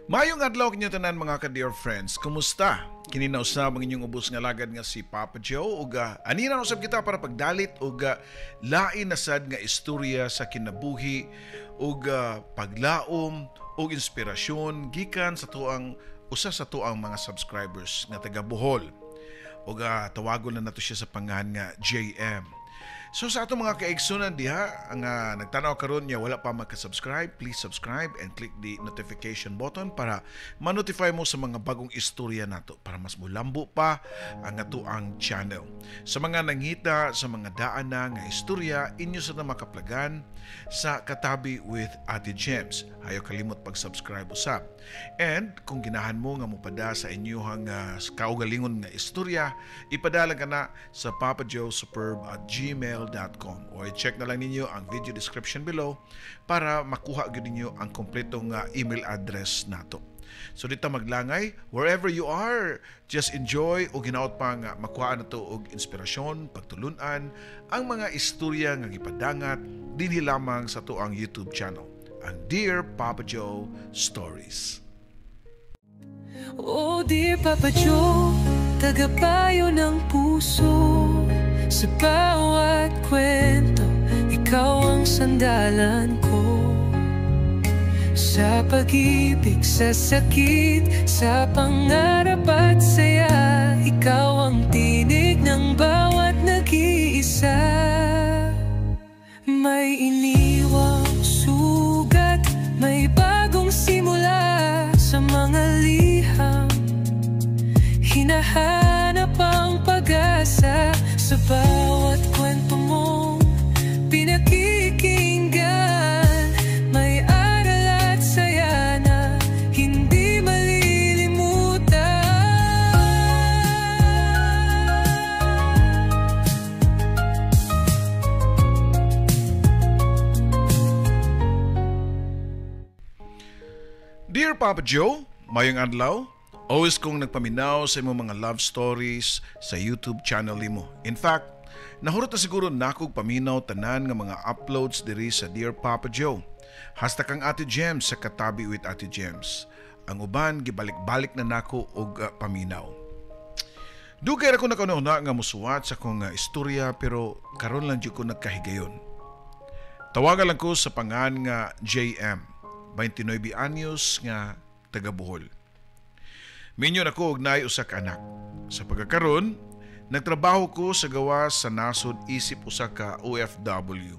Mayong adlaw kinyo tanan mga ka-dear friends. Kumusta? Kinina usab ang inyong ubos nga lagad nga si Papa Joe ug anina usab kita para pagdalit ug lain na sad nga istorya sa kinabuhi ug paglaom ug inspirasyon gikan sa tuang usa sa tuang mga subscribers nga taga Bohol. Ug tawagon na nato siya sa pangalan nga JM. So sa ato mga kaigsunan diha ang nagtanaw karon niya wala pa magka-subscribe, please subscribe and click the notification button para ma-notify mo sa mga bagong istorya nato para mas mulambo pa ang ato ang channel. Sa mga nangita sa mga daan na nga istorya inyo sa na makaplagan sa Katabi with Ate Gems. Ayaw kalimot pag-subscribe usab. And kung ginahan mo nga mopada sa inyong kaugalingon nga istorya, ipadala ka na sa papajoesuperb@gmail.com o i-check na lang ninyo ang video description below para makuha gyud ninyo ang kompletong email address nato. So dito maglangay, wherever you are, just enjoy o ginaot pa nga makuha na to og inspirasyon, pagtulunan ang mga istorya nga gipadangat dinhi lamang sa to ang YouTube channel, ang Dear Papa Joe Stories. Oh dear Papa Joe, tagapayo ng puso. Sa bawat kwento, ikaw ang sandalan ko. Sa pag-ibig, sa sakit, sa pangarap at saya, ikaw ang tinig ng bawat nag-iisa. May iniwang sugat, may bagong simula sa mga liham. Hinahanap ang pag-asa sa bawat kwento mong pinakikinggan. May aral at saya na hindi malilimutan. Dear Papa Joe, mayong adlaw. Always kong nagpaminaw sa imong mga love stories sa YouTube channel nimo. In fact, nahurot na siguro nakog paminaw tanan nga mga uploads diri sa Dear Papa Joe. Hasta kang Ate Gems sa Katabi with Ate Gems. Ang uban gibalik-balik na nako og paminaw. Dugay ra ko nakanuna nga musuwat sa kong istorya pero karon lang jud ko nagkahigayon. Tawagan lang ko sa pangan nga JM, 29 anyos nga taga Bohol. Minyo na ko og naay usa ka anak. Sa pagkakaroon, nagtrabaho ko sa gawas sa nasod isip usa ka OFW.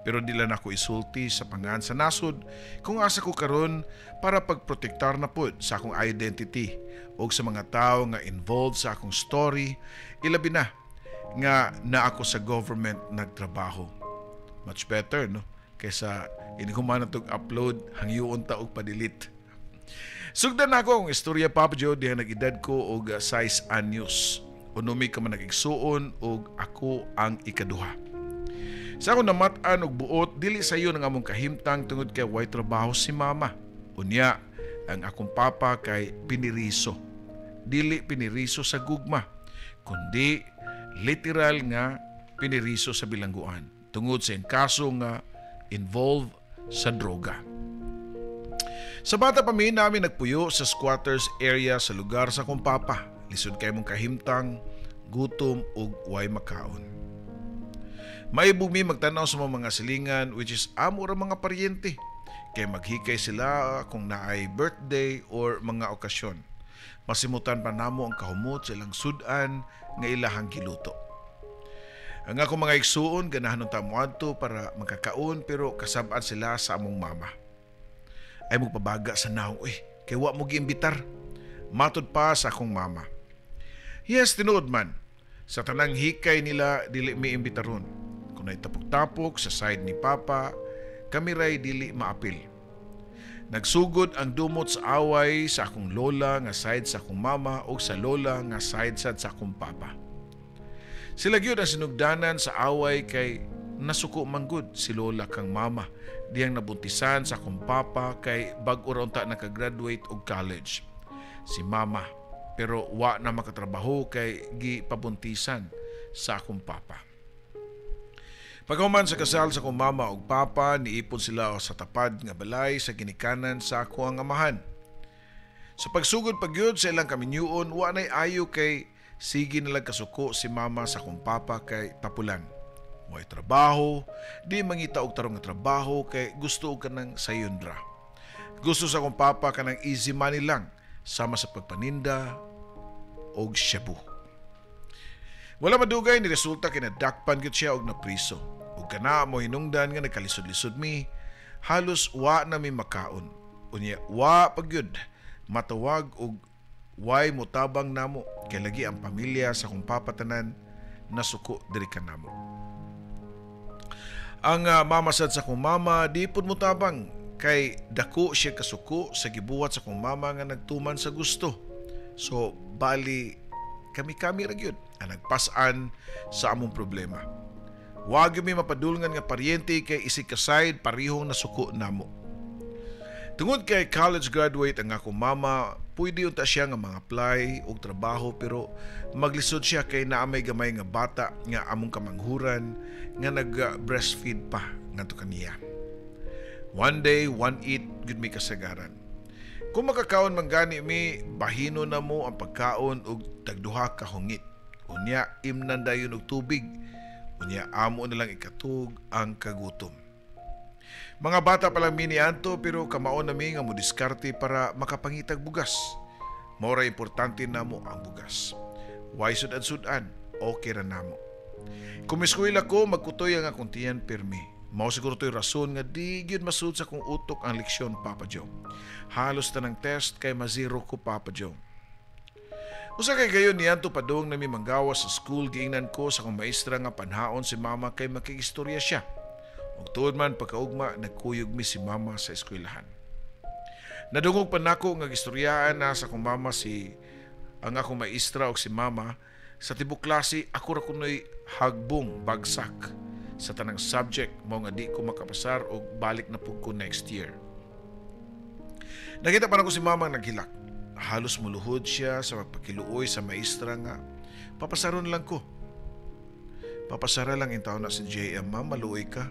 Pero dila na ko isulti sa pangan sa nasod kung asa ko karon para pagprotektar na pod sa akong identity o sa mga tao nga involved sa akong story, ilabi na nga ako sa government nagtrabaho. Much better, no? Kaysa ini ko man natog upload hangyoon ta og pa-delete. Sugdan ako ang istorya Papa Joe diha nag-edad ko og 6 anyos. Unumi ka man nag-igsuon og ako ang ikaduha. Sa ako namatan og buot dili sayo ng among kahimtang tungod kay way trabaho si mama. Unya ang akong papa kay piniriso. Dili piniriso sa gugma, kundi literal nga piniriso sa bilangguan tungod sa kaso nga involved sa droga. Sa bata pa namin nagpuyo sa squatters area sa lugar sa akong papa. Lisod kay mong kahimtang, gutom ug way makaon. Maibog mi magtanaw sa mga silingan which is amo ra mga paryente. Kay maghikay sila kung naay birthday or mga okasyon. Masimutan pa namo ang kahumot sa ilang sudan nga ilahang giluto. Ang ako mga igsuon ganahan ng tamuadto para magkakaon pero kasabaan sila sa among mama. Ay magpabaga sa naong, kay wa mo giimbitar. Matod pa sa akong mama. Yes, tinuod man. Sa tanang hikay nila, dili mi imbitaron. Kung naitapok-tapok sa side ni Papa, kami ray dili maapil. Nagsugod ang dumot sa away sa akong lola nga side sa akong mama o sa lola nga side sa akong papa. Sila gyud ang sinugdanan sa away kay nasuko manggod si lola kang mama diyang nabuntisan sa akong papa kay bag-o ra unta nakagraduate og college. Si mama pero wa na makatrabaho kay gipabuntisan sa akong papa. Pagkahuman sa kasal sa akong mama ug papa, niipon sila sa tapad nga balay sa ginikanan sa ako ang amahan. Sa pagsugod pagyud sa ilang kaminyuon, wa nay ayo kay sige nalang kasuko si mama sa kong papa kay tapulan. Way trabaho, di mangita og tarong nga trabaho kay gusto ka ng sayundra. Gusto sa kong papa ka ng easy money lang, sama sa pagpaninda og shabu. Wala madugay ni resulta kay nadakpan gyud siya og napriso. Ug kana mo hinungdan nga nagkalisod-lisod mi, halos wa na mi makaon. Unya wa pagyud matawag og way motabang namo kay lagi ang pamilya sa kong papatanan nasuko diri kanamo. Ang mamasad sa kong mama di pud motabang kay dako siya kasuko sa gibuhat sa kong mama nga nagtuman sa gusto. So bali kami-kami ra gyud ang nagpas-an sa among problema. Wa gyud mi mapadulngan nga paryente kay isig kasayod parehong nasuko namo. Tungod kay college graduate ang akong mama, pwede unta siya nga mag-apply og trabaho pero maglisod siya kay naamay gamay nga bata nga among kamanghuran nga nag-breastfeed pa ngadto kaniya. One day, one eat, gud mi kasagaran. Kung makakaon man gani mi, bahino na mo ang pagkaon og tagduha ka hungit. Unya, imnan dayon og tubig. Unya, amo na lang ikatug ang kagutom. Mga bata pa lang mini anto pero kamaon nami nga mo diskarte para makapangitag bugas. Mora importante namo ang bugas. Why sud-an, okay ra namo. Kung miskwila ko, magkutoy ang akong tiyan pirmi. Mao siguro to'y rason nga di gyud masud sa kong utok ang leksyon, Papa Joe. Halos tanang test kay mazero ko, Papa Joe. Usa kay gayon niyanto padung nami manggawas sa school, giingnan ko sa kong maestra nga panhaon si mama kay makiistorya siya. Ug tuod man pagkaugma nagkuyog mi si mama sa eskwelahan. Nadungog pa nako nga gistoryaan na sa akong mama ang akong maestra og si mama sa tibok klase ako ra kunoy hagbong bagsak sa tanang subject mao nga di ko makapasar og balik na pug ko next year. Nakita pa nako si mama naghilak. Halos muluhod siya sa pagpakiluoy sa maestra nga papasaron lang ko. Papasara lang in taon na si JM, ma'am, maluoy ka.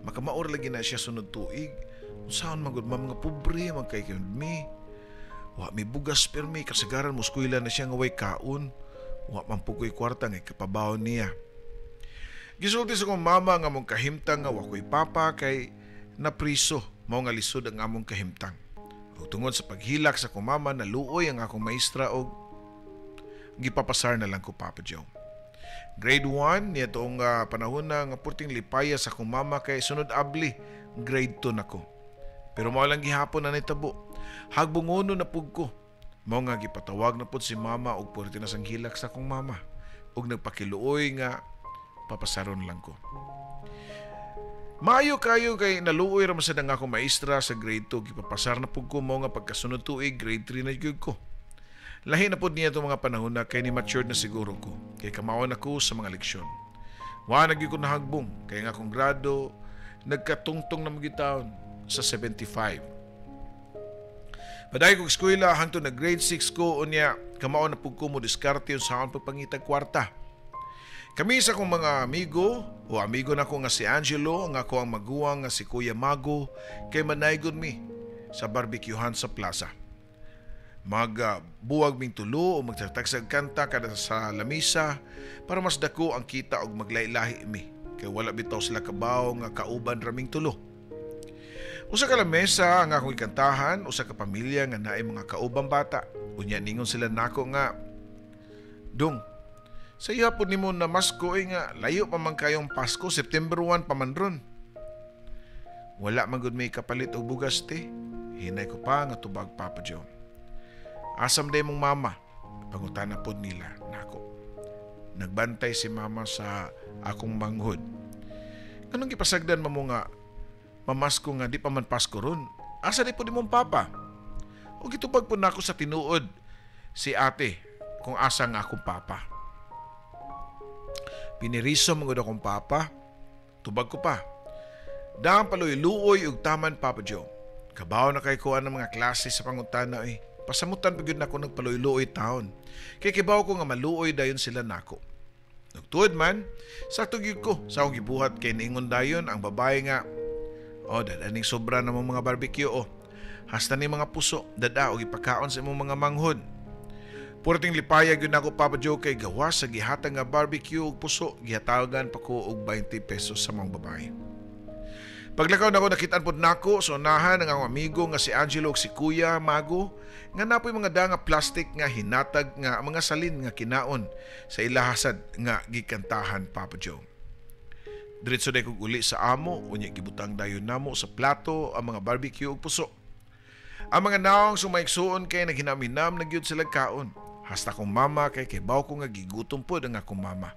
Makamaor lagi na siya sunod tuig. Saan magod mga pobre man kay mi. Wa mi bugas permi kasagaran mo eskwela na siya nga way kaon. Wa man pugoy kwarta nga kapabawon niya. Gisulti sa kong mama nga mong kahimtang nga wakoy papa kay napriso mao nga lisod ang among kahimtang. Ug tungod sa paghilak sa kong mama naluoy ang akong maestra og gipapasar na lang ko, Papa Joe. Grade 1 niya toong panahon na nga purting lipaya sa akong mama kay sunod abli grade 2 nako. Pero mao lang gihapon na nitabo. Hagbungono na pug ko. Mao nga gipatawag na pud si mama og purti na sang hilak sa akong mama og nagpakiluoy nga papasaron lang ko. Maayo kayo kay naluoy ra masad ang akong maestra sa grade 2 gipapasar na pug ko mao nga pagkasunod tuig grade 3 na gyud ko. Lahi na pud niya itong mga panahon na kay ni matured na siguro ko. Kay kamawon ako sa mga leksyon. Wa nagyud ko nahagbong kay nga akong grado nagkatungtong na magitaon sa 75. Paday kong eskwela hangtod na grade 6 ko unya kamao na pud ko mo diskarte sa akong pagpangitag kwarta. Kami sa akong mga amigo o amigo na ko nga si Angelo, nga ko ang maguwang nga si Kuya Mago kay manaygon mi sa barbecuehan sa plaza. Magbuwag ming tulo o magtagtagsag kanta kada sa lamisa para mas dako ang kita og maglailahi mi kay wala bitaw sila kabaw nga kauban raming tulo. Usa ka lamesa ang akong ikantahan, usa ka pamilya nga naay mga kaubang bata. Unya ningon sila nako nga, "Dong, sa iya po nimo na Masko nga layo pa man kayong Pasko, September 1 pa man ron." Wala man gud may kapalit og bugas te. Hinay ko pa nga tubag, Papa Joe. Asam day mong mama, pangutana po nila nako. Nagbantay si mama sa akong manghod. Kanong gipasagdan mo nga mamasko nga di pa man Pasko ron? Asa di po di mong papa? O gitupag po nako sa tinuod si ate kung asa nga akong papa. Piniriso mong akong papa, tubag ko pa. Dahang paloy-luoy ug taman, Papa Joe. Kabaw na kay kuan ng mga klase sa pangutana eh. Pasamutan pagyud nako nagpaloy-luoy taon. Kay kibaw ko nga maluoy dayon sila nako. Nagtuod man, sakto gyud ko sa akong gibuhat kay niingon dayon ang babae nga, "Oh, dadaning sobra namang mga barbecue oh. hasta ni mga puso, dada o ipakaon sa imong mga manghod. Purting lipaya gyud nako Papa Joe kay gawas sa gihatag nga barbecue ug puso, gihatagan pa ko og 20 pesos sa mga babae. Paglakaw nako nakitaan pod nako sa unahan ang akong amigo nga si Angelo ug si Kuya Mago nga napoy mga da nga plastic nga hinatag nga mga salin nga kinaon sa ilahasad nga gikantahan Papa Joe. Diretso day kog uli sa amo, unya gibutang dayon namo sa plato ang mga barbecue ug puso. Ang mga naong sumaigsuon kay naghinaminam na gyud sila kaon. Hasta kong mama kay baw ko nga gigutom pod ang akong mama.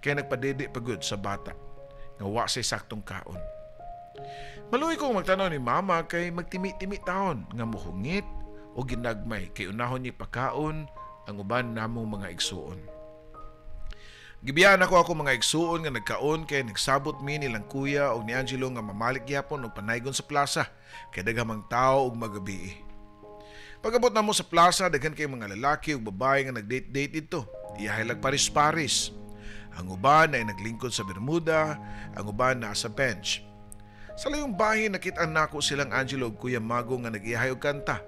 Kay nagpadede pagud sa bata nga wa say saktong kaon. Maluoy kong magtanaw ni mama kay magtimi-timi taon nga muhungit o ginagmay kay unahon ni pakaon ang uban namong mga igsuon. Gibiyan ako mga igsuon nga nagkaon kay nagsabot mi nilang kuya o ni Angelo nga mamalik gyapon og panaygon sa plaza kay daghamang tao og magabi. Pag-abot na mo sa plaza, daghan kay mga lalaki ug babae nga nagdate-date dito. Iyahay lag paris-paris. Ang uban ay naglingkod sa Bermuda, ang uban na sa bench. Sa layong bahin nakita nako silang Angelo ug Kuya Mago nga nag-iyahay og kanta.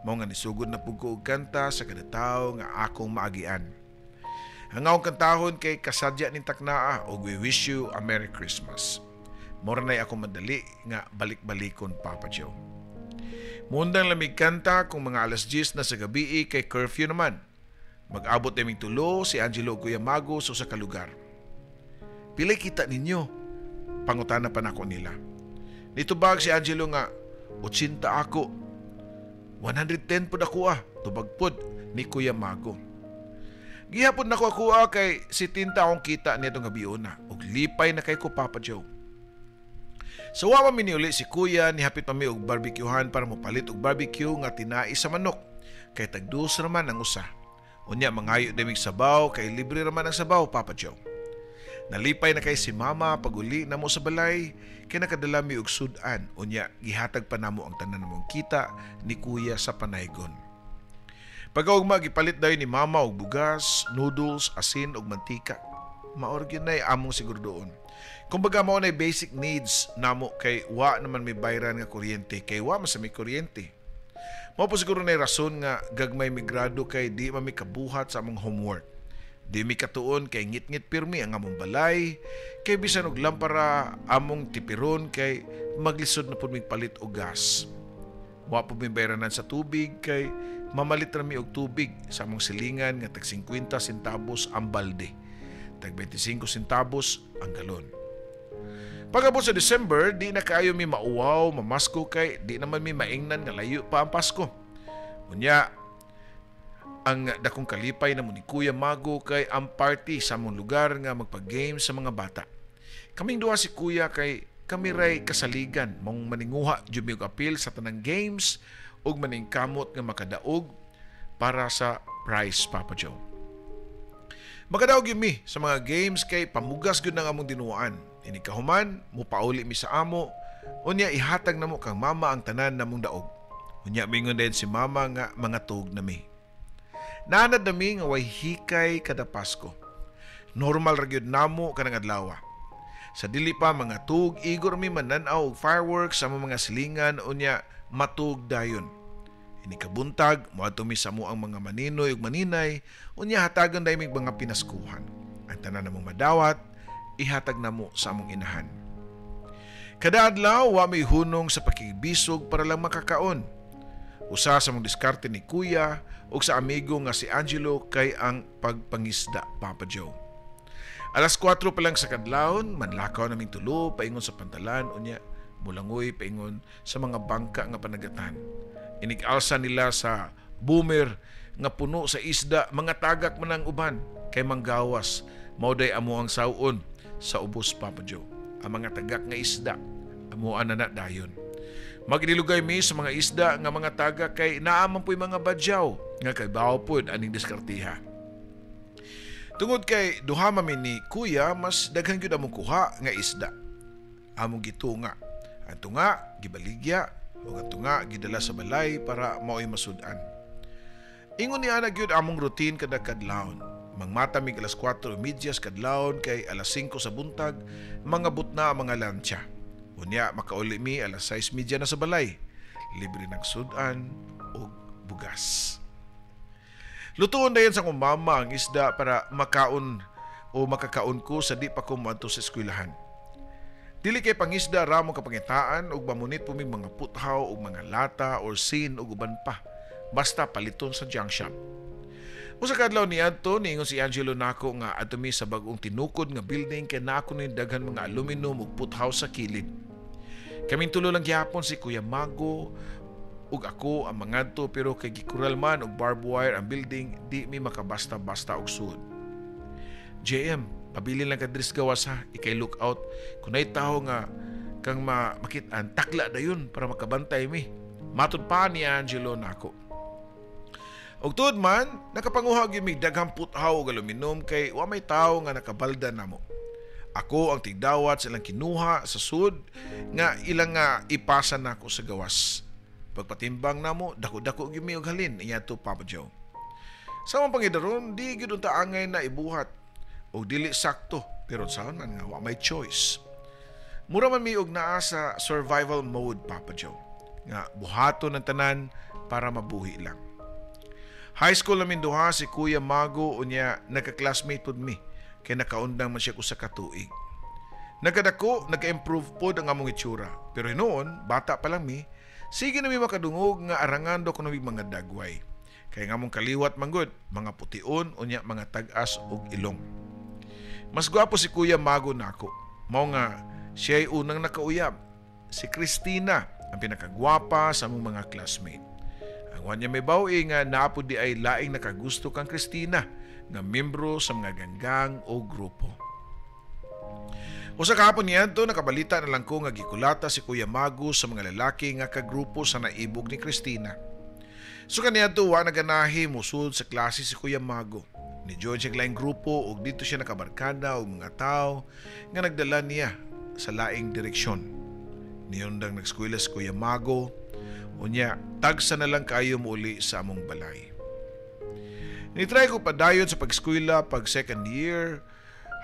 Mao nga nisugod na pud ko og kanta sa kada tawo nga akong maagian. Ang akong kantahon kay kasadya ning taknaa og we wish you a Merry Christmas. Mora nay ako madali nga balik-balikon Papa Joe. Mundang lamig kanta kung mga alas 10 na sa gabi kay curfew naman. Mag-abot naming tulo si Angelo ug Kuya Mago sa kalugar. Pilay kita ninyo? Pangutana pa nako nila. Nitubag si Angelo nga 80 ako. 110 pod ako tubag pod ni Kuya Mago. Gihapon nako ako kay si tinta akong kita niya nga biuna ug lipay na kay ko Papa Joe. Sa wawa miniuli si Kuya nihapit pa mi og barbecuehan para mopalit og barbecue nga tinai sa manok kay tagdus raman ang usa. Unya mangayo demig sabaw kay libre raman ang sabaw Papa Joe. Nalipay na kay si Mama paguli namo sa balay kay nakadala mi og sudan unya gihatag pa namo ang tanan namong kita ni Kuya sa panaygon. Pagkaugma gipalit dayon ni Mama og bugas, noodles, asin ug mantika. Maorgin nay among siguro doon. Kumbaga mao na basic needs namo kay wa naman may bayran nga kuryente kay wa man sa may kuryente. Mao po siguro na rason nga gagmay migrado kay di man mi kabuhat sa among homework. Di mi katuon kay ngit-ngit pirmi ang among balay kay bisan og lampara among tipiron kay maglisod na pud mi palit og gas. Wa po mi bayranan sa tubig kay mamalit ra mi og tubig sa among silingan nga tag 50 centavos ang balde. Tag 25 centavos ang galon. Pagabot sa December, di na kaayo mi mauwaw, mamasko kay di naman mi maingnan nga layo pa ang Pasko. Unya, ang dakong kalipay na mo ni Kuya Mago kay ang party sa among lugar nga magpag-game sa mga bata. Kaming duha si Kuya kay kami ray kasaligan mong maninguha jud mi og apil sa tanang games ug maningkamot nga makadaog para sa prize Papa Joe. Makadaog yun mi sa mga games kay pamugas gyud nang among dinuan. Ini kahuman, mupauli mi sa amo, unya ihatag namo kang mama ang tanan namong daog. Unya mingon din si mama nga mga tug nami. Nanad nami nga way hikay kada Pasko. Normal ra gyud namo kanang adlaw. Sa dili pa mga tug, igor mi manan-aw og fireworks sa mga silingan unya matug dayon. Ini kabuntag, moadto mi sa mo ang mga maninoy ug maninay, unya hatagan day mig mga pinaskuhan. Ang tanan namong madawat, ihatag namo sa among inahan. Kada adlaw wa may hunong sa pakibisog para lang makakaon. Usa sa mong diskarte ni Kuya ug sa amigo nga si Angelo kay ang pagpangisda Papa Joe. Alas 4 pa lang sa kadlawon, manlakaw naming tulo paingon sa pantalan unya mulangoy paingon sa mga bangka nga panagatan. Inig-alsa nila sa boomer nga puno sa isda, mga tagak man ang uban kay manggawas mao day amo ang sawon sa ubos Papa Joe. Ang mga tagak nga isda amuan na dayon. Magdilugay mi sa mga isda nga mga tagak kay naaman po'y mga badyaw nga kay bawo pod aning diskartiha. Tungod kay duha man ni Kuya mas daghan gyud among kuha nga isda. Among gitunga. Ang tunga gibaligya ug ang tunga gidala sa balay para mao'y masud-an. Ingon ni ana gyud among routine kada kadlawon. Mangmatamig alas 4:30 kadlawon kay alas 5 sa buntag mga butna ang mga lantsa. Unya makauli mi alas 6:30 na sa balay. libre ng sudan o bugas. Lutuon dayon sa akong mama ang isda para makaon o makakaon ko sa di pa ko moadto sa eskwelahan. Dili kay pangisda ramo kapangitaan og mamunit puming mga puthaw o mga lata or sin o uban pa. Basta paliton sa junk shop. Usa ka adlaw niadto niingon si Angelo nako nga adto mi sa bag-ong tinukod nga building kay nako ni daghan mga aluminum ug puthaw sa kilid. Kaming tulo lang gihapon si Kuya Mago ug ako ang mangadto pero kay gikural man og barbed wire ang building di mi makabasta-basta og suod. JM, pabili lang ka dris gawas ha, ikay look out kung nay tawo nga kang makit-an takla dayon para makabantay mi. Matud pa ni Angelo nako. Og tuod man nakapanguha gyud mi daghang puthaw og aluminum kay wa may tawo nga nakabalda namo. Ako ang tigdawat sa ilang kinuha sa sud nga ilang nga ipasa nako sa gawas. Pagpatimbang namo, dako-dako gyud mi og halin niya to Papa Joe. Sa mga pangidaron, di gyud unta angay na ibuhat og dili sakto, pero saan man nga wa may choice. Mura man mi og naa sa survival mode Papa Joe, nga buhaton ang tanan para mabuhi lang. High school namin duha si Kuya Mago unya nagka-classmate pud mi kay nakaundang man siya ko sa katuig. Nagkadako, nagka-improve pod ang among itsura, pero noon bata pa lang mi. Sige na may makadungog nga arangando ko na mga dagway. Kaya nga mong kaliwat manggod, mga pution o niya mga tag-as o ilong. Mas gwapo si Kuya Mago nako. Mao nga siya ay unang nakauyab. Si Christina, ang pinakagwapa sa among mga classmate. Ang wanya may bawi nga napo di ay laing nakagusto kang Christina, nga membro sa mga ganggang o grupo. Usa kahapon niadto nakabalita na lang ko nga gikulata si Kuya Mago sa mga lalaki nga kagrupo sa naibog ni Christina. So kaniadto wa naganahi musud sa klase si Kuya Mago. Ni join siya laing grupo ug dito siya nakabarkada og mga tao nga nagdala niya sa laing direksyon. Niyundang nag-eskwela si Kuya Mago unya tagsa na lang kayo muli sa among balay. Nitry ko padayon sa pag-eskwela pag second year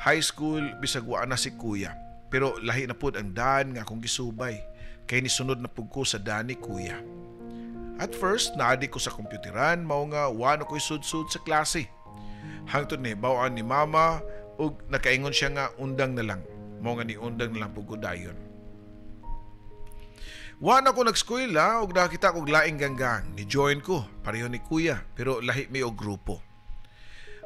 high school bisag wa na si Kuya, pero lahi na pud ang daan nga akong gisubay kay nisunod na pud ko sa daan ni Kuya. At first naadi ko sa kompyuteran mao nga wa na ko'y sud-sud sa klase. Hangtod ni bawaan ni mama ug nakaingon siya nga undang na lang. Mao nga ni undang na lang pud ko dayon. Wa na ko nag-eskwela ug nakita kog laing ganggang. Ni join ko pareho ni Kuya pero lahi mi og grupo.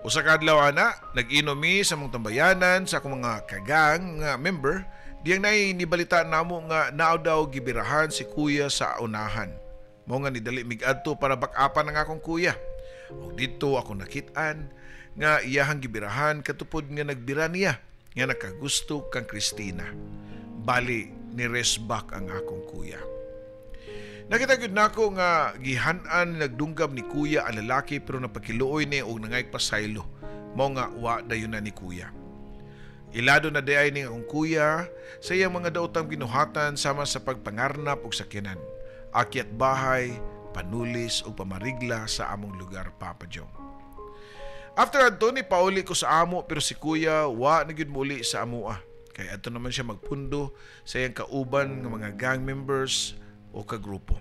Usa ka adlaw ana, nag-inom mi sa mong tambayanan sa akong mga kagang nga member, diyang nibalita namo nga naaw daw gibirahan si Kuya sa unahan. Mao nga nidali mig adto para bak-apan ang akong Kuya. Og dito ako nakit-an nga iyahang gibirahan katupod nga nagbira niya nga nakagusto kang Christina. Bali ni resback ang akong Kuya. Nakita gyud nako nga gihan-an nagdunggab ni Kuya ang lalaki pero napakiluoy ni og nangay pasaylo. Mao nga wa dayon na ni Kuya. Ilado na diay ni akong Kuya sa iyang mga daotang ginuhatan sama sa pagpangarnap og sakyanan, akyat bahay, panulis o pamarigla sa among lugar Papa Joe. After adto ni pauli ko sa amo pero si Kuya wa na gyud muli sa amoa. Kay adto naman siya magpundo sa iyang kauban nga mga gang members o kagrupo.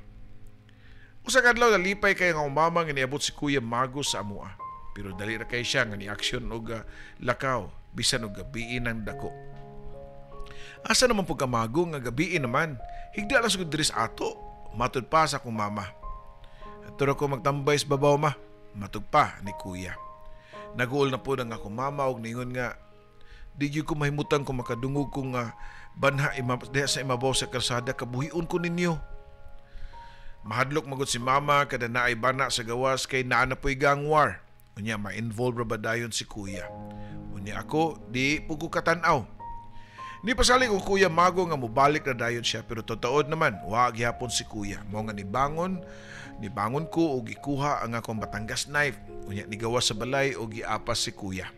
Usa ka adlaw nalipay kay nga umama nga niabot si Kuya Mago sa amoa. Pero dali ra kay siya nga ni aksyon og lakaw bisan og gabiin ng dako. Asa naman pud ka Mago nga gabiin naman? Higda lang sugod diri sa ato. Matud pa sa akong mama. Turo ko magtambay sa babaw ma. Matug pa ni Kuya. Naguol na po ang akong mama og ningon nga di gyud ko mahimutan kung makadungog kung banha sa imabaw sa kalsada kabuhion ko ninyo. Mahadlok magud si mama kada naay bana sa gawas kay naa na po'y gang war. Unya ma-involve ra ba dayon si Kuya. Unya ako di pud ko katan-aw. Ni pasali ko Kuya Mago nga mobalik na dayon siya pero totood naman wa gihapon si Kuya. Mao nga nibangon ko og gikuha ang akong Batangas knife. Unya ni gawas sa balay og giapas si Kuya.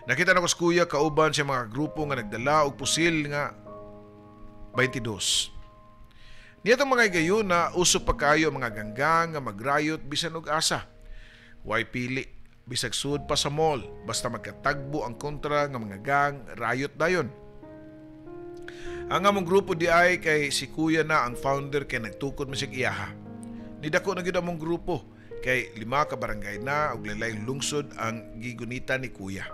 Nakita na ko si Kuya kauban sa mga grupo nga nagdala og pusil nga 22. Niyatong mga gayon na uso pa kayo mga ganggang nga magrayot bisan og asa. Way pili, bisag sud pa sa mall, basta magkatagbo ang kontra nga mga gang, rayot dayon. Ang among grupo di ay kay si Kuya na ang founder kay nagtukod masig iyaha. Nidako na gyud among grupo kay 5 ka barangay na ug lain lungsod ang gigunita ni Kuya.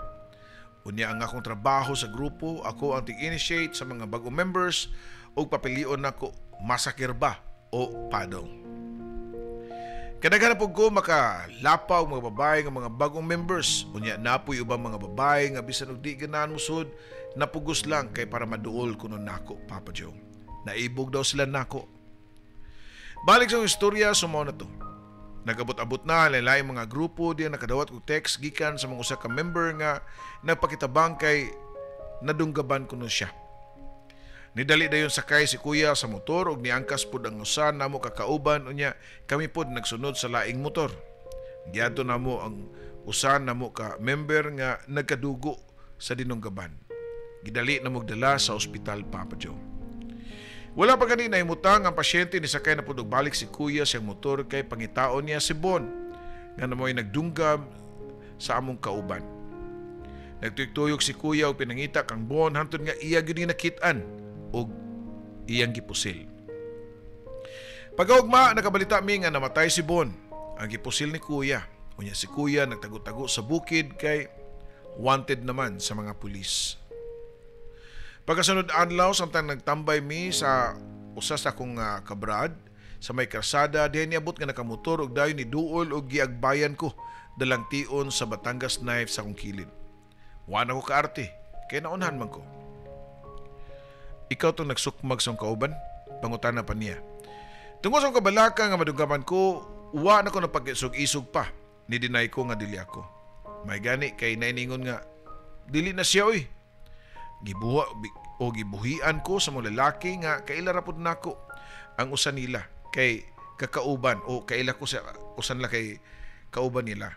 Unya ang akong trabaho sa grupo, ako ang tig-initiate sa mga bagong members ug papilion nako masakir ba o padong. Kadaghan po ko makalapaw mga babae nga mga bagong members. Unya napoy ubang mga babae nga bisan og di ganahan musud napugos lang kay para maduol kuno nako, Papa Joe. Naibog daw sila nako. Balik sa istorya, sumo na to. Nagabot-abot na lain mga grupo diyan nakadawat og text gikan sa mga usa ka member nga nagpakitabang kay nadunggaban kuno siya. Nidali dayon sakay si Kuya sa motor ug niangkas pud ang usa namo kakauban unya kami pud nagsunod sa laing motor. Giadto namo ang usa namo ka member nga nagkadugo sa dinunggaban. Gidali na magdala sa ospital, Papa Joe. Wala pa ganina imutang ang pasyente ni sakay na pud og balik si Kuya sa motor kay pangitaon niya si Bon nga namoy nagdunggam sa among kauban. Nagtuyok si Kuya og pinangita kang Bon hantod nga iya gyud ni nakit-an og iyang gipusil. Pagkaugma nakabalita mi nga namatay si Bon, ang gipusil ni Kuya. Unya si Kuya nagtago-tago sa bukid kay wanted naman sa mga pulis. Pagkasunod adlaw samtang nagtambay mi sa usa sa akong kabrad sa may karsada dihay niabot nga nakamotor og dayon ni duol og giagbayan ko dalang tion sa Batangas knife sa akong kilid. Wa na ko kaarte kay naunhan man ko. Ikaw tong nagsukmag sa kauban? Pangutana pa niya. Tungkol sa kabalaka nga madunggaman ko, wa na ko napag-isog-isog pa. Ni-deny ko nga dili ako. May gani kay nainingon nga, dili na siya oy. Gibuhian ko sa mga lalaki nga kaila rapod nako ang usa nila kay kakauban o kaila ko sa usan la kay kauban nila.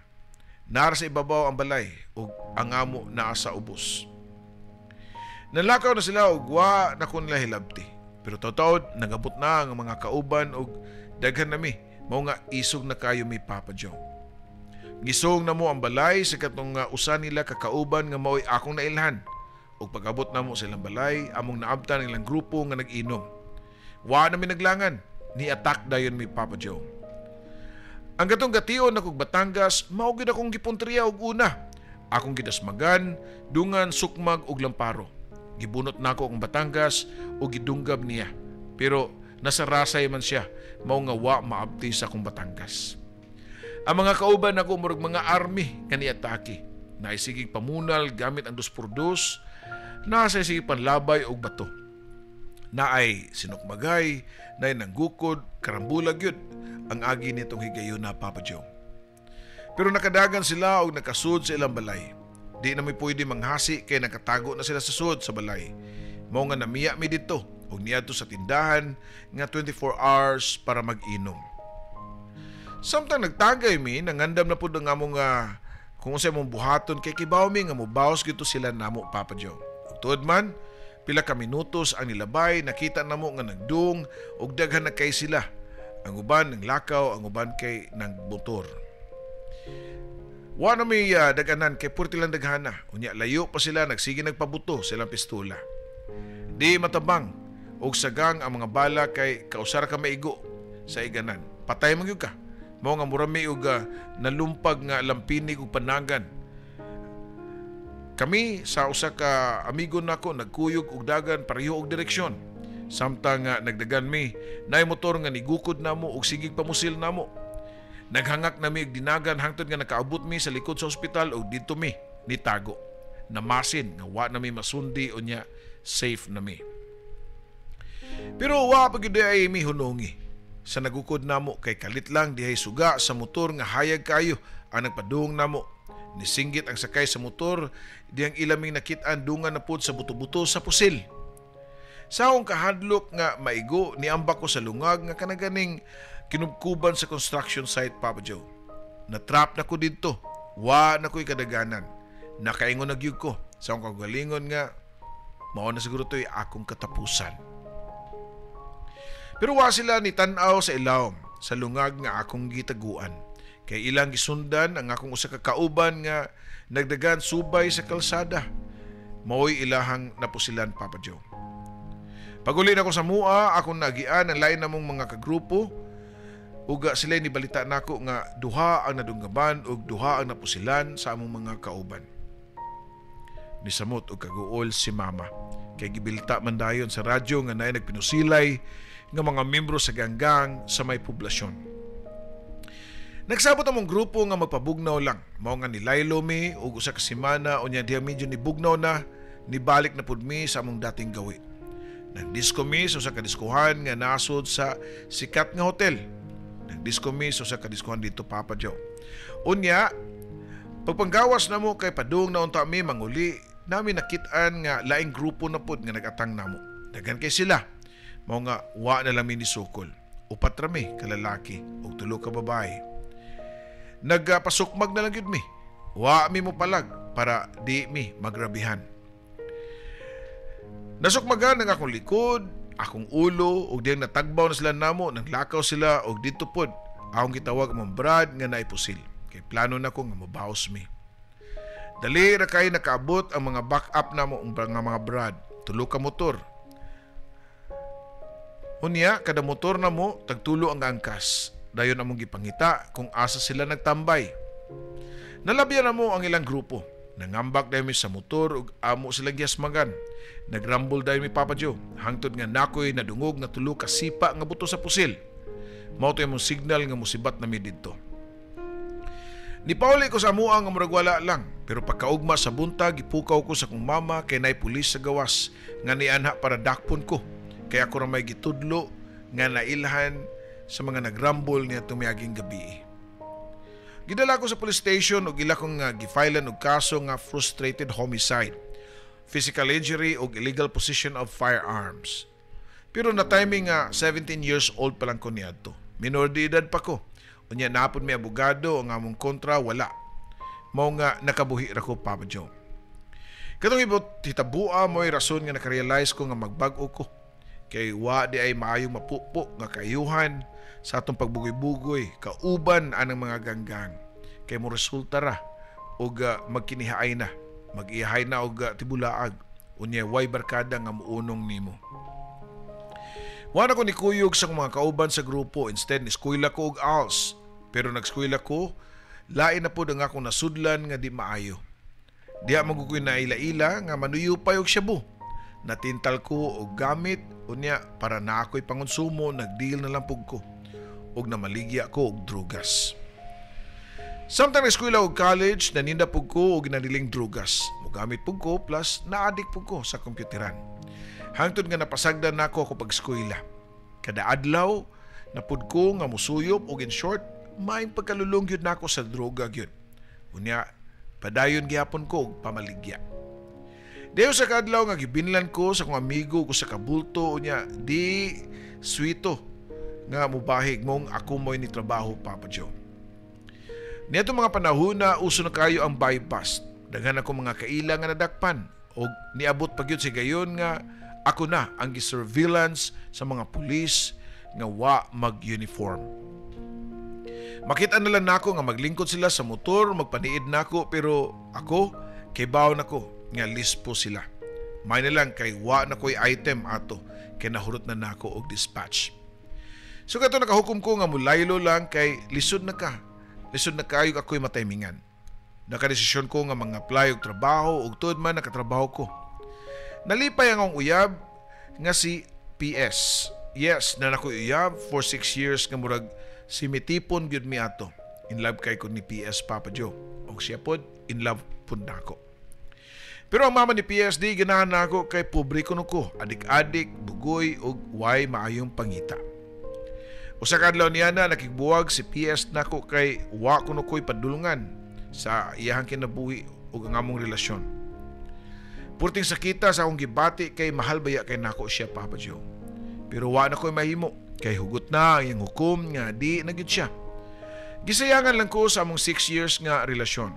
Nara sa ibabaw ang balay o ang amo naa sa ubos. Nalakaw na sila og wa na ko nila hilabti. Pero taud-taud nagabot na ang mga kauban og daghan nami mao nga isog na kayo mi, Papa Joe. Gisog na mo ang balay sa katong usa nila kakauban nga mao'y akong nailhan. Ug pag-abot na mo sa ilang balay, among naabtan ang ilang grupo nga nag-inom. Wa na mi naglangan, ni-attack dayon mi, Papa Joe. Ang gatong gation na kog Batangas, mao gyud akong gipuntriya og una. Akong gidasmagan, dungan, sukmag og lamparo. Gibunot nako ang Batangas o gidunggab niya. Pero nasa rasay man siya, mao nga wa maabti sa akong Batangas. Ang mga kauban nako murag mga army nga ni-atake. Naisigig pamunal gamit ang 2x2, nasa sige panlabay og bato. Naay sinukmagay, naay nanggukod, karambulag yun ang agi nitong higayon na, Papa Joe. Pero nakadagan sila og nakasud sa ilang balay. Di na may pwede manghasi kay nakatago na sila sa sud sa balay. Mao nga namiya mi dito og niadto sa tindahan nga 24 hours para mag-inom. Samtang nagtagay mi, nangandam na pud ang among kung sa mong buhaton kay kibaw mi nga mobaos gito sila namo, Papa Joe. Tuod man, pila ka minutos ang nilabay, nakita namo nga nagdung og daghan na kay sila. Ang uban ng lakaw, ang uban kay ng motor. Wa na may daganan kay purti lang daghana. Unya layo pa sila, nagsige nagpabuto silang pistola. Di matabang og sagang ang mga bala kay kausar ka maigo sa iganan. Patay man gyud ka. Mao nga murami og nalumpag nga lampinig ug panagan. Kami sa usa ka amigo nako nagkuyog og dagan pareho og direksyon. Samtang nagdagan mi, naay motor nga nigukod namo og sigig pamusil namo. Naghangak nami og dinagan hangtod nga nakaabot mi sa likod sa ospital og didto mi nitago. Namasin nga wa nami masundi unya safe nami. Pero wa pa gyud ay mi hunongi. Sa nagukod namo kay kalit lang dihay suga sa motor nga hayag kayo ang nagpadung namo. Nisinggit ang sakay sa motor diyang ilaming nakit-an dungan na pud sa buto-buto sa pusil. Sa akong kahadlok nga maigo, niambak ko sa lungag nga kanaganing kinubkuban sa construction site, Papa Joe. Natrap na ko dito, wa na ko'y kadaganan. Nakaingon nagyug ko sa akong kagalingon nga mao na siguro to'y akong katapusan. Pero wa sila ni tan-aw sa ilawom sa lungag nga akong gitaguan. Kay ilang gisundan ang akong usa ka kauban nga nagdagan subay sa kalsada. Mao'y ilahang napusilan, Papa Joe. Paguli na ko sa mua, akong nagian ang lain namong mga kagrupo. Uga sila ni balita nako nga duha ang nadunggaban ug duha ang napusilan sa among mga kauban. Nisamot og kaguol si mama. Kay gibilta man dayon sa radyo nga naay nagpinusilay nga mga membro sa ganggang sa may poblasyon. Nagsabot among grupo nga magpabugnaw lang. Mao nga ni Lilo mi ug usa ka semana unya diha medyo ni bugnaw na nibalik na pud mi sa among dating gawi. Nagdisko mi sa usa ka diskuhan nga nasod sa sikat nga hotel. Nagdisko mi sa usa ka diskuhan dito Papa Joe. Unya pagpanggawas namo kay padung na unta mi manguli, nami nakit-an nga laing grupo na pud nga nagatang namo. Daghan kay sila. Mao nga wa na lang mi ni sukol. Upat ra mi ka lalaki ug tulo ka babae. Nagpasukmag na lang yun mi. Wa mi mo palag para di mi magrabihan. Nasukmagan ang akong likod, akong ulo, ug diyang natagbaw na sila namo, naglakaw sila, ug dito pod, akong gitawag among Brad nga naipusil. Kay plano na ko nga mabaos mi. Dali ra kay nakaabot ang mga backup namo nga mga Brad. Tulo ka motor. Unya, kada motor namo, tagtulo ang angkas. Dayon among gipangita kung asa sila nagtambay. Nalabyan na mo ang ilang grupo. Nangambak dahil mi sa motor ug amo silang giasmagan. Nagrambol dahil mi Papa Joe. Hangtod nga nakoy nadungog na tulo ka sipa nga buto sa pusil. Mao to imong signal nga musibat na mi didto. Nipauli ko sa amuang nga murag wala lang. Pero pagkaugma sa buntag, ipukaw ko sa kong mama kay nay pulis sa gawas nga nianha para dakpon ko. Kaya ako ra may gitudlo nga nailhan sa mga nagrambol niya tumiyaging gabi. Gidala ko sa police station ug ila kong gifailan og kaso nga frustrated homicide, physical injury ug illegal possession of firearms. Pero na timing nga 17 years old pa lang ko niadto. Minor de edad pa ko. Unya napod may abogado ang among kontra wala. Mao nga nakabuhi ra ko Papa Joe. Katong ibot hitabua mo'y rason nga nakarealize ko nga magbag-o ko. Kay wa di ay maayong mapupo nga kayuhan sa atong pagbugoy-bugoy, kauban anang mga ganggang. Kay mo resulta ra og magkinihaay na, mag-iyahay na og tibulaag. Unya way barkada nga muunong nimo. Wala ko ni kuyog sa mga kauban sa grupo, instead niskwela ko og ALS. Pero nagskwela ko, lain na po ang akong nasudlan nga di maayo. Diha magugoy na ila-ila nga manuyupay og shabu. Natintal ko og gamit, unya para na ako'y pangonsumo, nagdeal na lang pug ko. Og namaligya ko og drugas. Samtang eskwela og college, naninda pug ko og ginadiling drugas. Mugamit pug ko plus naadik pug ko sa kompyuteran. Hangtod nga napasagdan nako ako pag-eskwela. Kada adlaw, napud ko nga musuyop og in short, maayong pagkalulong gyud nako sa droga gyud. Unya, padayon gihapon ko og pamaligya. Deo sa kadlaw nga gibinlan ko sa kong amigo ko sa kabulto unya di sweeto nga mubahig mong ako mo'y ni trabaho Papa Joe. Niadto mga panahon na uso na kayo ang bypass. Daghan ako mga kaila nga nadakpan og niabot pa gyud si gayon nga ako na ang gi-surveillance sa mga pulis nga wa mag-uniform. Makita nila nako nga maglingkod sila sa motor, magpaniid nako pero ako kay bawo nako nga lispo sila. May na lang kay wa na ko'y item ato kay nahurot na nako og dispatch. So kato nakahukom ko nga mulaylo lang kay lisod na ka. Lisod na kayo ako'y mataymingan. Nakadesisyon ko nga mag-apply og trabaho ug tuod man nakatrabaho ko. Nalipay ang akong uyab nga si PS. Yes, na nako'y uyab for 6 years nga murag simitipon gyud mi ato. In love kay ko ni PS Papa Joe. Og siya pod in love pud nako. Pero ang mama ni PSD ganahan na ako kay pobre kuno ko, adik-adik, bugoy ug way maayong pangita. Usa ka adlaw niya na nakigbuwag si PS nako kay wa kuno ko'y padulungan sa iyahang kinabuhi ug ang among relasyon. Purting sakita sa akong gibati kay mahal baya kay nako siya Papa Joe. Pero wa na ko'y mahimo kay hugot na ang hukom nga di na gyud siya. Gisayangan lang ko sa among 6 years nga relasyon.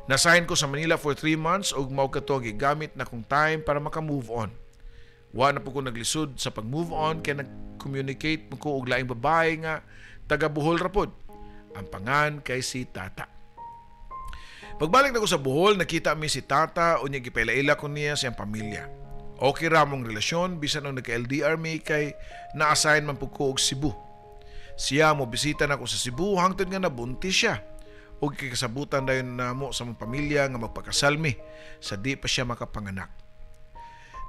Nasign ko sa Manila for 3 months ug mao kato gigamit na kong time para maka-move on. Wa na po ko naglisod sa pag-move on kay nag-communicate ko og laing babae nga taga Bohol ra pod. Ang pangan kay si Tata. Pagbalik na ko sa Bohol, nakita mi si Tata unya gipaila-ila ko niya sa iyang pamilya. Okay ra mong relasyon bisan nung nagka-LDR mi kay na-assign man pud ko og Cebu. Siya mo bisita nako sa Cebu hangtod nga nabuntis siya. Og kikasabutan dayon namo sa mong pamilya nga magpakasal mi sa di pa siya makapanganak.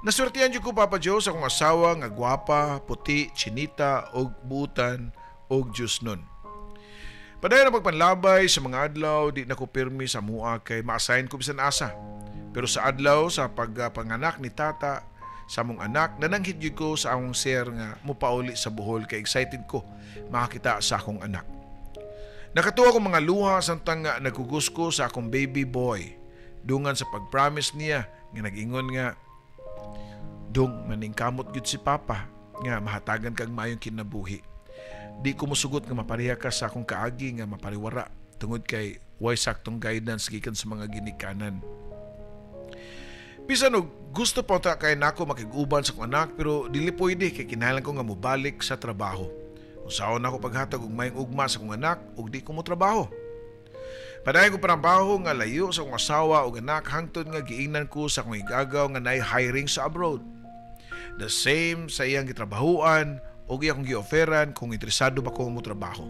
Nasurtihan jud ko Papa Joe sa akong asawa nga gwapa, puti, chinita og buutan og Diyos nun. Padayon na magpanlabay sa mga adlaw di na ko pirmi sa mua kay ma-assign ko bisan asa. Pero sa adlaw sa pagpanganak ni tata sa among anak, nananghit jud ko sa akong sir nga mupauli sa Bohol kay excited ko makakita sa akong anak. Nakatuwa ko mga luha samtang nagugos ko sa akong baby boy. Dungan sa pag-promise niya nga nag-ingon nga, "Dong, maningkamot gyud si Papa nga mahatagan kag mayong kinabuhi. Di ko musugot nga mapareha ka sa akong kaagi nga mapariwara tungod kay way saktong guidance gikan sa mga ginikanan." Bisan og gusto pa ta kay nako makig-uban sa akong anak pero dili pwede kay kinahanglan ko nga mobalik sa trabaho. Usaon ako paghatag og mayong ugma sa akong anak ug di ko mo trabaho. Padayon ko trabaho nga layo sa akong asawa ug anak hangtod nga giingnan ko sa akong igagaw nga nay hiring sa abroad. The same sa iyang gitrabahuan ug iyang gi-offeran kung interesado ba ko mo trabaho.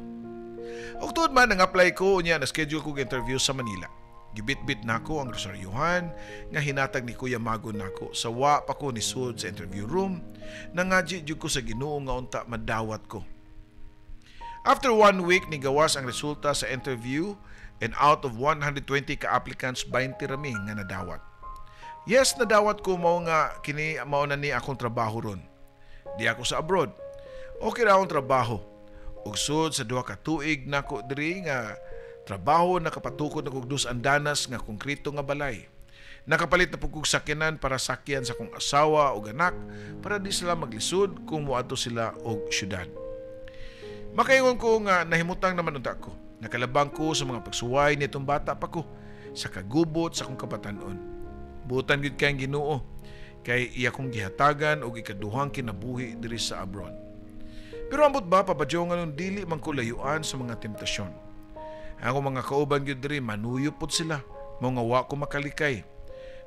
Og tuod man nang-apply ko unya na schedule ko interview sa Manila. Gibit-bit nako ang rosaryuhan nga hinatag ni Kuya Mago nako sa wa pa ko ni sud sa interview room nangadji jud ko sa Ginoo nga unta madawat ko. After 1 week ni gawas ang resulta sa interview and out of 120 ka applicants 20 rami nga nadawat. Yes, nadawat ko mao nga kini mao na ni akong trabaho ron. Di ako sa abroad. Okay ra akong trabaho. Ug sud sa 2 ka tuig nako diri nga trabaho nakapatukod na kog dus andanas nga konkreto nga balay. Nakapalit na pug kog sakyanan para sakyan sa kong asawa ug anak para di sila maglisod kung moadto sila og syudad. Makaingon ko nga nahimutang naman unta ko. Nakalabang ko sa mga pagsuway nitong bata pa ko sa kagubot sa kong kabatanon. Butan gid kay Ginoo kay iya kong gihatagan og ikaduhang kinabuhi diri sa abroad. Pero ambot ba papadyo nga nun dili man ko layuan sa mga temptasyon. Ako mga kauban gyud diri manuyo pud sila, mao nga wa ko makalikay.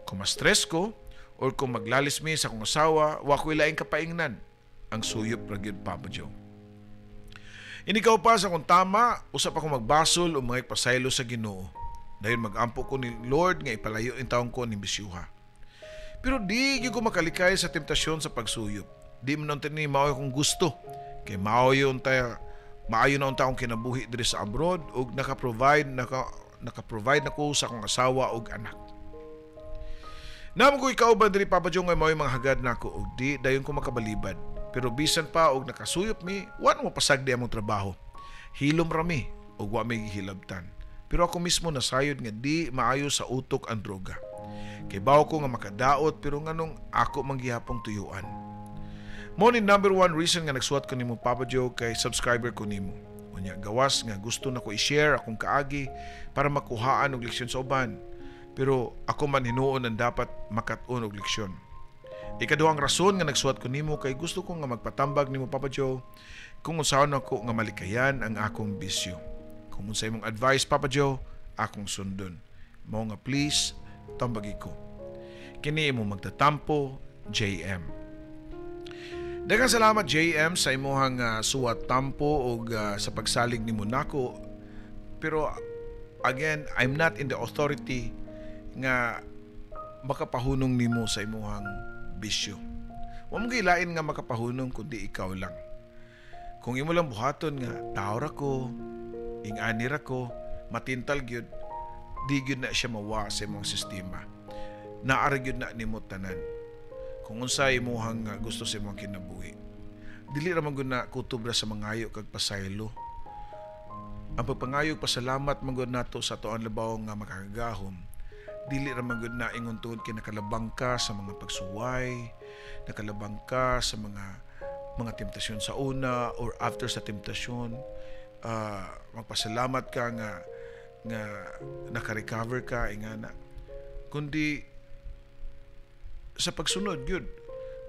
Kung ma-stress ko or kung maglalis mi sa akong asawa, wa ko ilaing kapaingnan. Ang suyop ra gyud Papa Joe. Inikaw pa sa akong tama, usap ako magbasol o mga pasaylo sa Ginoo. Dayon magampo ko ni Lord nga ipalayo in taong ko ni bisyuha. Pero di gyud ko makalikay sa temptasyon sa pagsuyop. Di man unta ni mao akong gusto. Kay mao yon ta maayo na unta akong kinabuhi diri sa abroad ug naka-provide nako sa akong asawa ug anak. Namo ko ikauban diri Papa Joe nga mao mga hagad nako ug di dayon ko makabalibad. Pero bisan pa og nakasuyop mi, wa mo pasagdi among trabaho. Hilom rami ug wa may gihilabtan. Pero ako mismo nasayod nga di maayo sa utok ang droga. Kay bawo ko nga makadaot pero nganong ako manggihapong tuyuan. Mo ni number 1 reason nga nagsuwat ko nimo Papa Joe kay subscriber ko nimo. Unya gawas nga gusto nako i-share akong kaagi para makuhaan og leksyon sa uban. Pero ako man hinuon ang dapat makat-on og leksyon. Ikaduhang rason nga nagsuwat ko nimo kay gusto ko nga magpatambag nimo Papa Joe kung unsaon ako nga malikayan ang akong bisyo. Kung unsay imong advice Papa Joe, akong sundon. Mao nga please tambagi ko. Kini imo magtatampo, JM. Daghang salamat JM sa imong suwat tampo og sa pagsalig nimo nako. Pero again, I'm not in the authority nga makapahunong nimo sa imong bisyo. Wa mo gilain nga makapahunong kundi ikaw lang. Kung imo lang buhaton nga taor ako, ing-ani ra ko, matintal gyud, di gyud na siya mawa sa imong sistema. Naara gyud na nimo tanan. Kung unsay imong gusto sa imong kinabuhi. Dili ra man gyud na kutob ra sa mangayo kag pasaylo. Ang pagpangayo pasalamat man gyud nato sa tuan labaw nga makagahom. Dili ra man gyud na ingon tuod kay nakalabang ka sa mga pagsuway, nakalabang ka sa mga temptasyon sa una or after sa temptasyon. Magpasalamat ka nga naka-recover ka ingana. Kundi sa pagsunod yun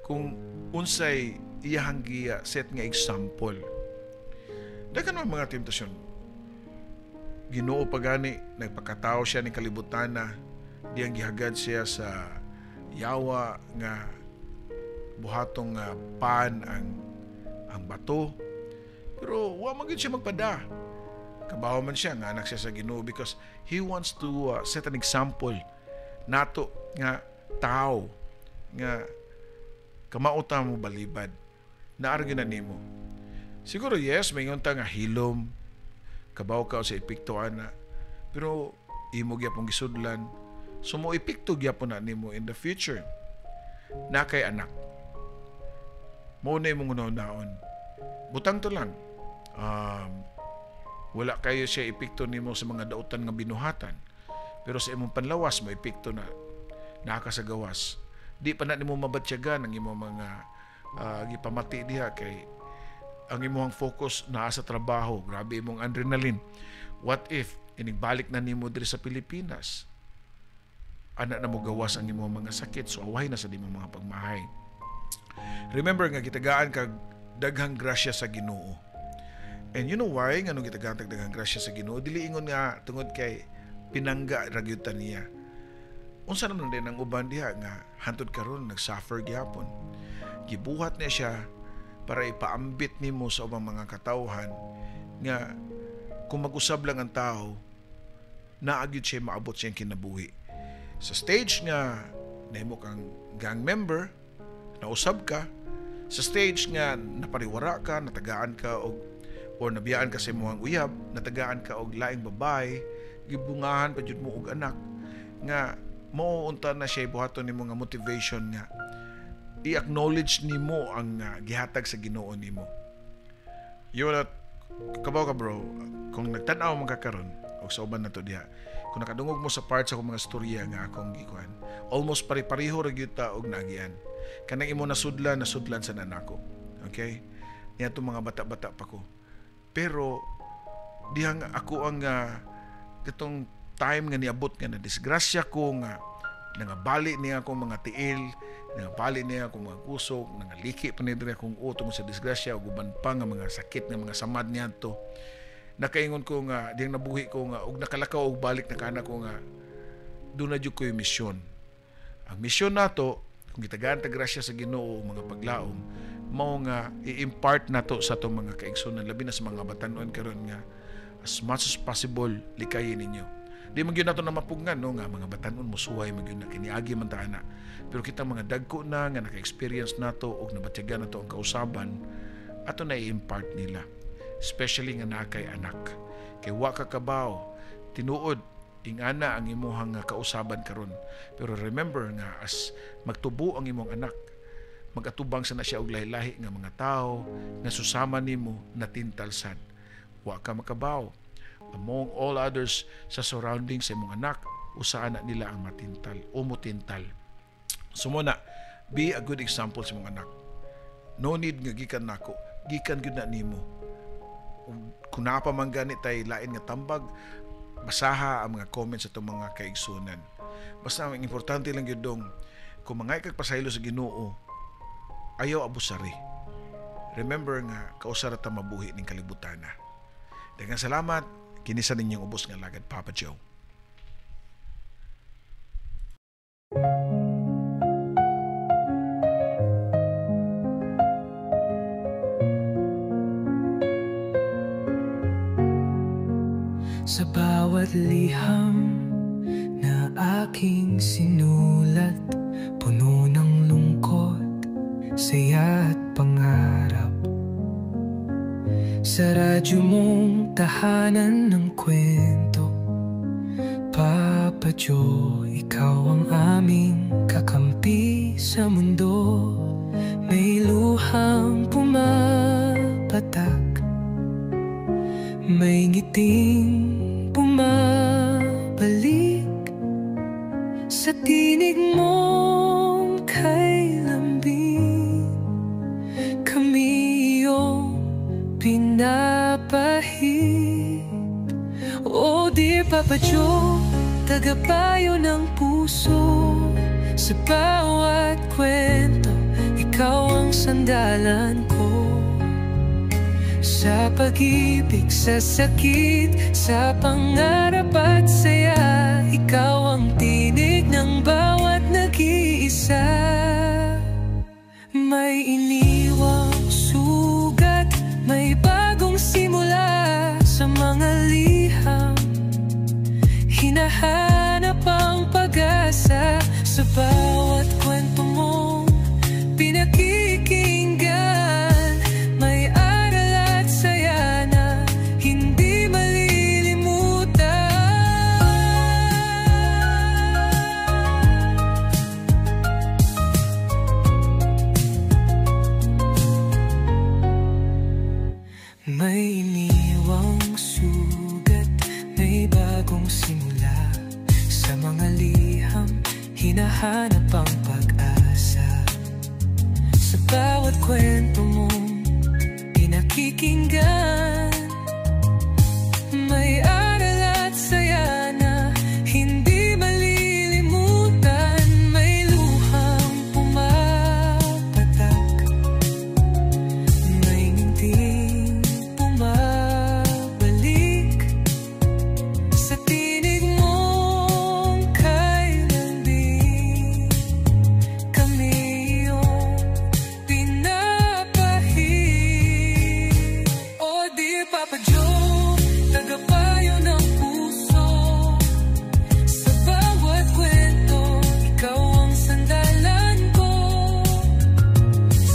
kung unsay iyahang giya set nga example. Dagan man mga temptasyon. Ginoo pa gani nagpakatao siya ni kalibutan na diyang gihagad siya sa yawa nga buhatong pan ang bato. Pero wa man gyud siya magpada. Kabaho man siya nga anak siya sa Ginoo because he wants to set an example nato nga tao nga kamauta mo balibad na argo na nimo. Siguro yes, may ngunta nga hilom, kabaw ka sa epiktoan na, pero imo gyapon gisudlan, so mo epikto gyapon na nimo in the future. Na kay anak. Mo na imong naon. Butang to lang. Wala kayo siya epikto nimo sa mga dautan nga binuhatan. Pero sa imong panlawas mo epikto na nakasagawas. Di pa na nimo mabatyagan ang imong mga gipamati diha kay ang imong focus naa sa trabaho, grabe imong adrenaline. What if inigbalik na nimo diri sa Pilipinas? Ana na mo gawas ang imong mga sakit, so away na sa imong mga pagmahay. Remember nga gitagaan kag daghang grasya sa Ginoo. And you know why nga nung gitagaan kag daghang grasya sa Ginoo? Dili ingon nga tungod kay pinangga ra gyud ta niya. Unsa naman din ang uban diha nga hantod karon nagsuffer gyapon. Gibuhat niya siya para ipaambit nimo sa ubang mga katawhan nga kung mag-usab lang ang tao, naagid siya maabot siyang kinabuhi. Sa stage nga nahimo kang gang member, nausab ka, sa stage nga napariwara ka, natagaan ka o nabiyaan ka sa imong uyab, natagaan ka og laing babae, gibungahan pa jud mo og anak nga mauunta na siya buhaton nimo nga motivation nga i-acknowledge nimo ang gihatag sa Ginoo nimo. Yun at kabaw ka bro, kung nagtanaw man ka karon og sa uban nato diha, kung nakadungog mo sa parts sa mga storya nga akong gikuan, almost pare-pareho ra gyud ta og nagian. Kanang imo nasudlan sa nanako. Okay? Niya mga bata-bata pa ko. Pero dihang ako ang katong time nga niabot nga na disgrasya ko nga nangabali niya akong mga tiil, nangabali niya akong mga kusog, nangaliki pa niya akong utong sa disgrasya o guban pa nga mga sakit nga mga samad niya to. Nakaingon ko nga, diyang nabuhi ko nga, og nakalakaw og balik na kana ko nga, doon na dyan ko yung misyon. Ang misyon nato, kung gitagaan ta grasya sa Ginoo o mga paglaom, mao nga i-impart nato sa itong mga kaigsunan, labi na sa mga batanon karon nga, as much as possible, likayin ninyo. Di man gyud nato na mapugngan no nga mga batanon musuway man gyud na kiniagi man ta ana. Pero kita mga dagko na nga naka-experience nato og nabatyagan nato ang kausaban ato na i-impart nila. Especially nga na kay anak. Kay wa ka kabaw tinuod ingana ang imong kausaban karon. Pero remember nga as magtubo ang imong anak, magatubang sa na siya og lahi-lahi nga mga tao nga susama nimo natintalsan. Wa ka makabaw. Among all others sa surroundings sa imong anak, usaan na nila ang matintal o mutintal. So muna, be a good example sa imong anak. No need nga gikan nako, gikan gyud na nimo. Kung napa man gani tay lain nga tambag, basaha ang mga comments sa itong mga kaigsunan. Basta ang importante lang gyud dong, kung mangay kag pasaylo sa Ginoo, ayaw abusari. Remember nga, kausara ta mabuhi ning kalibutan na. Daghang salamat. Kinisa ninyong ubos nga lagad, Papa Joe. Sa bawat liham na aking sinulat, puno ng lungkot, saya at pangarap. Sa radyo mong tahanan ng kwento, Papa Joe, ikaw ang aming kakampi sa mundo. May luhang pumapatak, may ngiting bumabalik sa tinig mong kay lambing. Kami iyong pinapahid. O dear Papa Joe, tagapayo ng puso. Sa bawat kwento, ikaw ang sandalan ko. Sa pag-ibig, sa sakit, sa pangarap at saya, ikaw ang tinig ng bawat nag-iisa. bagong simula. Sa mga liham, hinahanap ang pag-asa. Sa bawat kwento mong pinakikinggan, may aral at saya na hindi malilimutan. May luhang pumapatak, may nginting bumabalik sa tinig mong kailan din kami iyong pinapahid. O dear Papa Joe, tagapayo ng puso. Sa bawat kwento, ikaw ang sandalan ko.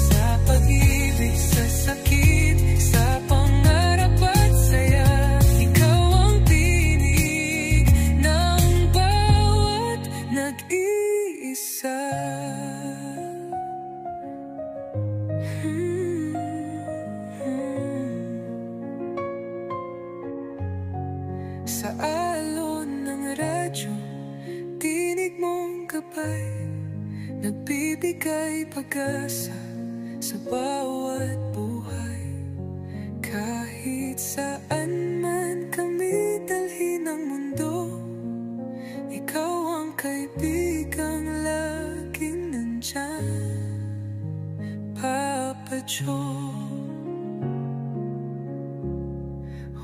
Sa pag-ibig, sa sakit, sa pangarap at saya, ikaw ang tinig ng bawat nag-iisa. Sa alon ng radyo, tinig mong gabay, nagbibigay pag-asa sa bawat buhay. Kahit saan man kami dalhin ng mundo, ikaw ang kaibigang laging nandyan, Papa Joe.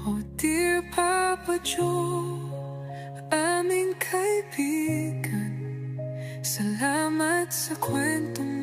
Oh dear Papa Joe, aming kaibigan, salamat sa kwento mo.